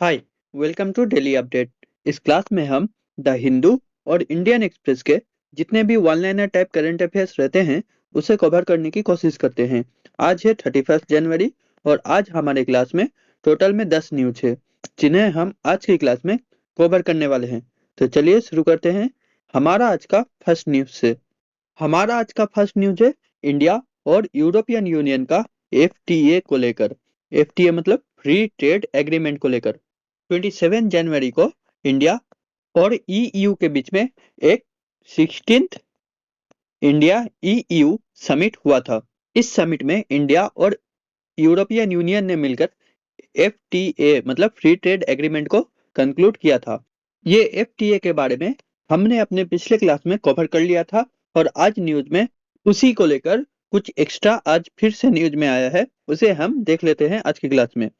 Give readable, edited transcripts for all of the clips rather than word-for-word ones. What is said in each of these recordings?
Hi, welcome to daily update. इस class में हम द हिंदू और इंडियन एक्सप्रेस के जितने भी one liner type current affairs रहते हैं उसे कवर करने की कोशिश करते हैं। आज है 31 जनवरी और आज हमारे क्लास में टोटल में 10 न्यूज है जिन्हें हम आज की क्लास में कवर करने वाले हैं। तो चलिए शुरू करते हैं हमारा आज का फर्स्ट न्यूज से। हमारा आज का फर्स्ट न्यूज है इंडिया और यूरोपियन यूनियन का एफटीए को लेकर। एफटीए मतलब फ्री ट्रेड एग्रीमेंट को लेकर 27 जनवरी को इंडिया और ईयू के बीच में एक 16th इंडिया ईयू समिट हुआ था। इस समिट में इंडिया और यूरोपियन यूनियन ने मिलकर एफटीए मतलब फ्री ट्रेड एग्रीमेंट को कंक्लूड किया था। ये एफटीए के बारे में हमने अपने पिछले क्लास में कवर कर लिया था और आज न्यूज में उसी को लेकर कुछ एक्स्ट्रा आज फिर से न्यूज में आया है, उसे हम देख लेते हैं आज की क्लास में।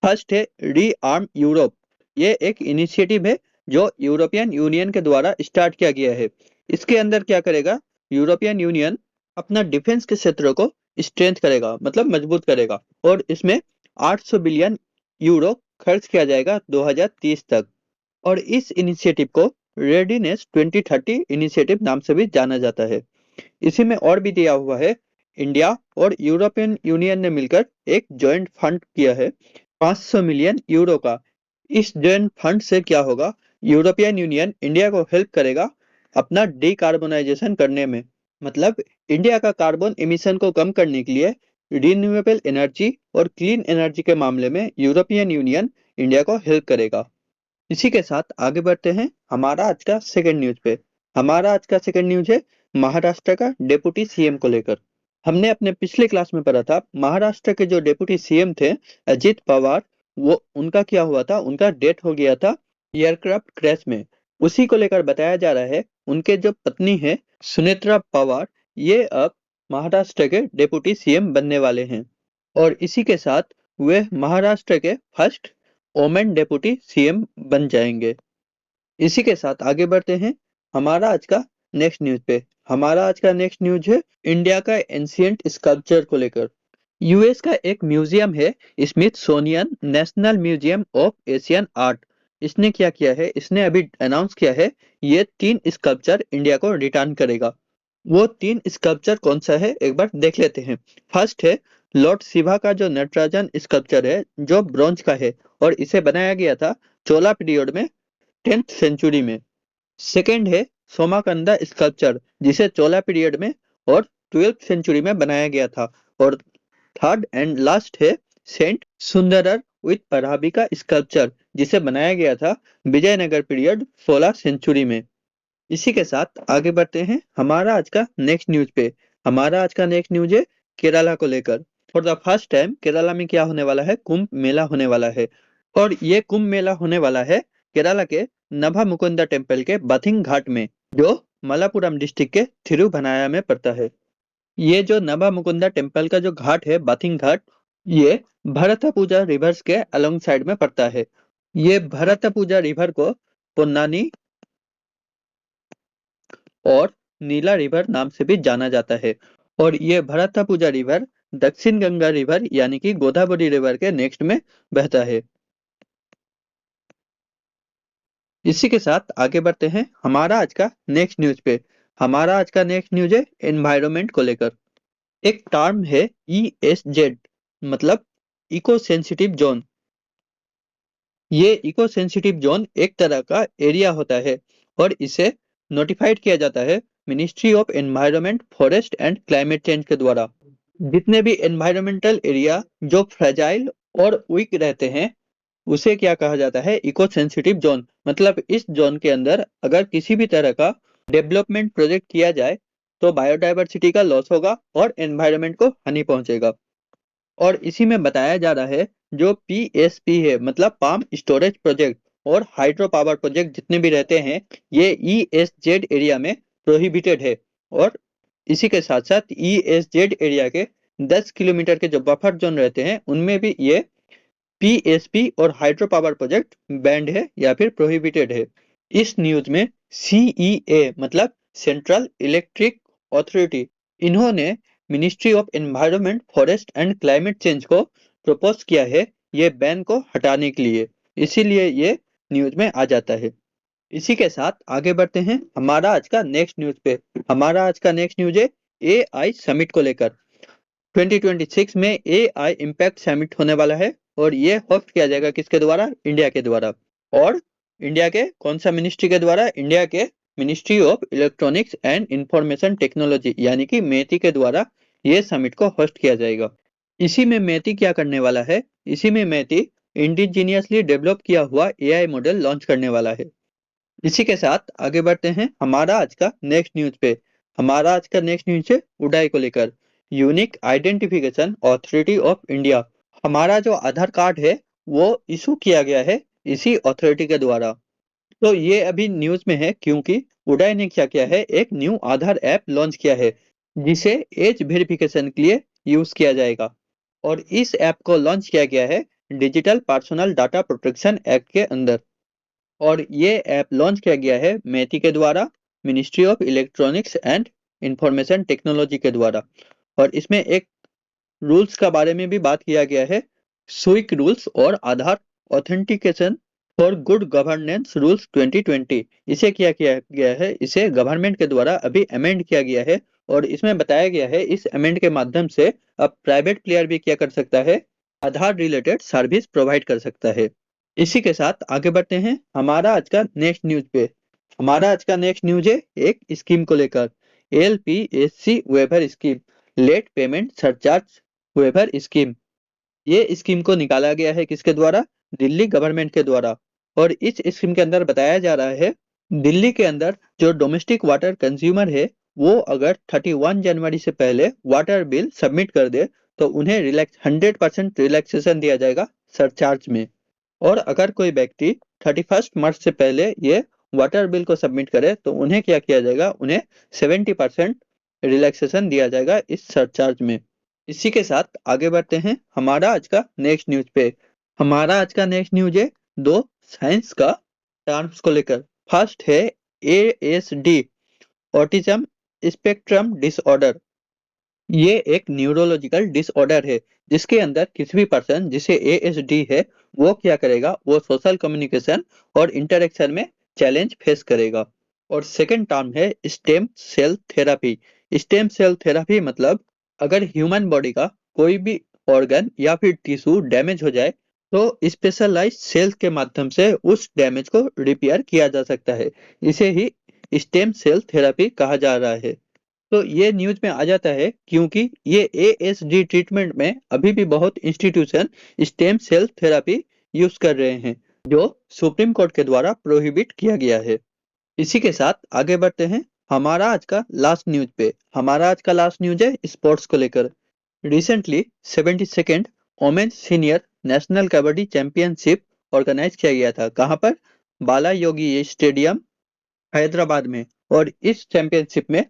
फर्स्ट है री आर्म यूरोप। ये एक इनिशिएटिव है जो यूरोपियन यूनियन के द्वारा स्टार्ट किया गया है। इसके अंदर क्या करेगा, यूरोपियन यूनियन अपना डिफेंस के क्षेत्र को स्ट्रेंथ करेगा मतलब मजबूत करेगा और इसमें 800 बिलियन यूरो खर्च किया जाएगा 2030 तक। और इस इनिशिएटिव को रेडीनेस 2030 इनिशिएटिव नाम से भी जाना जाता है। इसी में और भी दिया हुआ है, इंडिया और यूरोपियन यूनियन ने मिलकर एक जॉइंट फंड किया है 500 मिलियन यूरो का। इस जॉइंट फंड से क्या होगा, यूरोपियन यूनियन इंडिया को हेल्प करेगा अपना डीकार्बोनाइजेशन करने में। मतलब इंडिया का कार्बन एमिशन को कम करने के लिए रिन्यूएबल एनर्जी और क्लीन एनर्जी के मामले में यूरोपियन यूनियन इंडिया को हेल्प करेगा। इसी के साथ आगे बढ़ते हैं हमारा आज का सेकंड न्यूज पे। हमारा आज का सेकंड न्यूज है महाराष्ट्र का डेप्यूटी सीएम को लेकर। हमने अपने पिछले क्लास में पढ़ा था महाराष्ट्र के जो डेप्यूटी सीएम थे अजित पवार, वो उनका क्या हुआ था, उनका डेथ हो गया था एयरक्राफ्ट क्रैश में। उसी को लेकर बताया जा रहा है उनके जो पत्नी है सुनेत्रा पवार, ये अब महाराष्ट्र के डेप्यूटी सीएम बनने वाले हैं और इसी के साथ वे महाराष्ट्र के फर्स्ट ओमेन डेप्यूटी सीएम बन जाएंगे। इसी के साथ आगे बढ़ते हैं हमारा आज का नेक्स्ट न्यूज पे। हमारा आज का नेक्स्ट न्यूज है इंडिया का एंशिएंट स्कल्पचर को लेकर। यूएस का एक म्यूजियम है Smithsonian national museum of Asian art. इसने क्या किया है, इसने अभी अनाउंस किया है ये 3 स्कल्पचर इंडिया को रिटर्न करेगा। वो 3 स्कल्पचर कौन सा है एक बार देख लेते हैं। फर्स्ट है लॉर्ड शिवा का जो नटराजन स्कल्पचर है जो ब्रॉन्ज का है और इसे बनाया गया था चोला पीरियड में 10th सेंचुरी में। सेकेंड है सोमाकंदा स्कल्पचर जिसे चोला पीरियड में और 12th सेंचुरी में बनाया गया था। और थर्ड एंड लास्ट है सेंट सुंदरर विथ पराबिका स्कल्पचर जिसे बनाया गया था विजयनगर पीरियड 16 सेंचुरी में। इसी के साथ आगे बढ़ते हैं हमारा आज का नेक्स्ट न्यूज पे। हमारा आज का नेक्स्ट न्यूज है केरला को लेकर। For the first time Kerala में क्या होने वाला है, कुंभ मेला होने वाला है। और ये कुंभ मेला होने वाला है केरला के नभा मुकुंदा टेम्पल के बथिंग घाट में जो मलापुरम डिस्ट्रिक्ट के थिरुवनाया में पड़ता है। ये जो नभा मुकुंदा टेम्पल का जो घाट है बाथिंग घाट, ये भरतपुजा रिवर्स के अलोंग साइड में पड़ता है। ये भरतपुजा रिवर को पोन्नानी और नीला रिवर नाम से भी जाना जाता है। और ये भरतपुजा रिवर दक्षिण गंगा रिवर यानी कि गोदावरी रिवर के नेक्स्ट में बहता है। इसी के साथ आगे बढ़ते हैं हमारा आज का नेक्स्ट न्यूज पे। हमारा आज का नेक्स्ट न्यूज है एनवायरमेंट को लेकर। एक टर्म है ESZ मतलब इको सेंसिटिव जोन। ये इको सेंसिटिव जोन एक तरह का एरिया होता है और इसे नोटिफाइड किया जाता है ministry of environment forest and climate change के द्वारा। जितने भी एनवायरमेंटल एरिया जो फ्रेजाइल और वीक रहते हैं उसे क्या कहा जाता है, इको सेंसिटिव जोन। मतलब इस जोन के अंदर अगर किसी भी तरह का डेवलपमेंट प्रोजेक्ट किया जाए तो बायोडायवर्सिटी का लॉस होगा और एनवायरनमेंट को हानि पहुंचेगा। और इसी में बताया जा रहा है जो PSP है मतलब पाम स्टोरेज प्रोजेक्ट और हाइड्रो पावर प्रोजेक्ट जितने भी रहते हैं ये ESZ एरिया में प्रोहिबिटेड है। और इसी के साथ साथ ESZ एरिया के 10 किलोमीटर के जो बफर जोन रहते हैं उनमें भी ये PSP और हाइड्रो पावर प्रोजेक्ट बैंड है या फिर प्रोहिबिटेड है। इस न्यूज में CEA मतलब सेंट्रल इलेक्ट्रिक अथॉरिटी, इन्होंने ministry of environment forest and climate change को प्रपोज किया है ये बैन को हटाने के लिए। इसीलिए ये न्यूज में आ जाता है। इसी के साथ आगे बढ़ते हैं हमारा आज का नेक्स्ट न्यूज पे। हमारा आज का नेक्स्ट न्यूज है एआई समिट को लेकर। 2026 में एआई इम्पैक्ट समिट होने वाला है और ये होस्ट किया जाएगा किसके द्वारा? इंडिया के द्वारा। और इंडिया के कौन सा मिनिस्ट्री के द्वारा? इंडिया के ministry of electronics and information technology यानी कि मेटी के द्वारा ये समिट को होस्ट किया जाएगा। इसी में मेटी क्या करने वाला है? इसी में मेटी इंडिजीनियसली डेवलप किया हुआ एआई मॉडल लॉन्च करने वाला है। इसी के साथ आगे बढ़ते हैं हमारा आज का नेक्स्ट न्यूज पे। हमारा आज का नेक्स्ट न्यूज है उडाई को लेकर। Unique identification authority of India. हमारा जो आधार कार्ड है वो इशू किया गया है इसी अथॉरिटी के द्वारा। तो ये अभी न्यूज में है क्योंकि उडाई ने क्या किया है, एक न्यू आधार ऐप लॉन्च किया है जिसे एज वेरिफिकेशन के लिए यूज किया जाएगा। और इस ऐप को लॉन्च किया गया है digital personal data protection act के अंदर। और ये ऐप लॉन्च किया गया है मेटी के द्वारा, ministry of electronics and information technology के द्वारा। और इसमें एक रूल्स का बारे में भी बात किया गया है, स्विक रूल्स और Aadhaar authentication for good governance rules 2020। इसे क्या किया गया है, इसे गवर्नमेंट के द्वारा अभी अमेंड किया गया है। और इसमें बताया गया है इस अमेंड के माध्यम से अब प्राइवेट प्लेयर भी क्या कर सकता है, आधार रिलेटेड सर्विस प्रोवाइड कर सकता है। इसी के साथ आगे बढ़ते हैं हमारा आज का नेक्स्ट न्यूज पे। हमारा आज का नेक्स्ट न्यूज है एक स्कीम को लेकर, LPSC waiver scheme, late payment surcharge waiver scheme. ये स्कीम को निकाला गया है किसके द्वारा? दिल्ली गवर्नमेंट के द्वारा। और इस स्कीम के अंदर बताया जा रहा है दिल्ली के अंदर जो डोमेस्टिक वाटर कंज्यूमर है वो अगर 31 जनवरी से पहले वाटर बिल सबमिट कर दे तो उन्हें 100% रिलैक्सेशन दिया जाएगा सरचार्ज में। और अगर कोई व्यक्ति 31 मार्च से पहले ये वाटर बिल को सबमिट करे तो उन्हें क्या किया जाएगा, उन्हें 70% रिलैक्सेशन दिया जाएगा इस सरचार्ज में। इसी के साथ आगे बढ़ते हैं हमारा आज का नेक्स्ट न्यूज पे। हमारा आज का नेक्स्ट न्यूज है दो साइंस का टर्म्स को लेकर। फर्स्ट है एएसडी, ऑटिज्म स्पेक्ट्रम डिसऑर्डर। ये एक न्यूरोलॉजिकल डिसऑर्डर है जिसके अंदर किसी भी पर्सन जिसे एएसडी है वो क्या करेगा, वो सोशल कम्युनिकेशन और इंटरेक्शन में चैलेंज फेस करेगा। और सेकंड टर्म है stem cell therapy. Stem cell therapy मतलब अगर ह्यूमन बॉडी का कोई भी ऑर्गन या फिर टिश्यू डैमेज हो जाए तो स्पेशलाइज्ड सेल के माध्यम से उस डैमेज को रिपेयर किया जा सकता है। इसे ही स्टेम सेल थेरापी कहा जा रहा है। तो ये न्यूज में आ जाता है क्योंकि ये एएसडी ट्रीटमेंट में अभी भी बहुत institution stem cell therapy use कर रहे हैं जो सुप्रीम कोर्ट के द्वारा प्रोहिबिट किया गया है। इसी के साथ आगे बढ़ते हैं हमारा आज का लास्ट न्यूज पे। हमारा आज का लास्ट न्यूज है स्पोर्ट्स को लेकर। Recently 72nd women senior national kabaddi championship organise किया गया था। कहाँ पर? बाला योगी स्टेडियम हैदराबाद में। और इस चैंपियनशिप में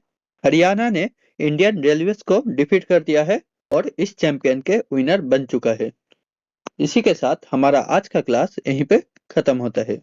हरियाणा ने इंडियन रेलवेज को डिफीट कर दिया है और इस चैंपियन के विनर बन चुका है। इसी के साथ हमारा आज का क्लास यहीं पे खत्म होता है।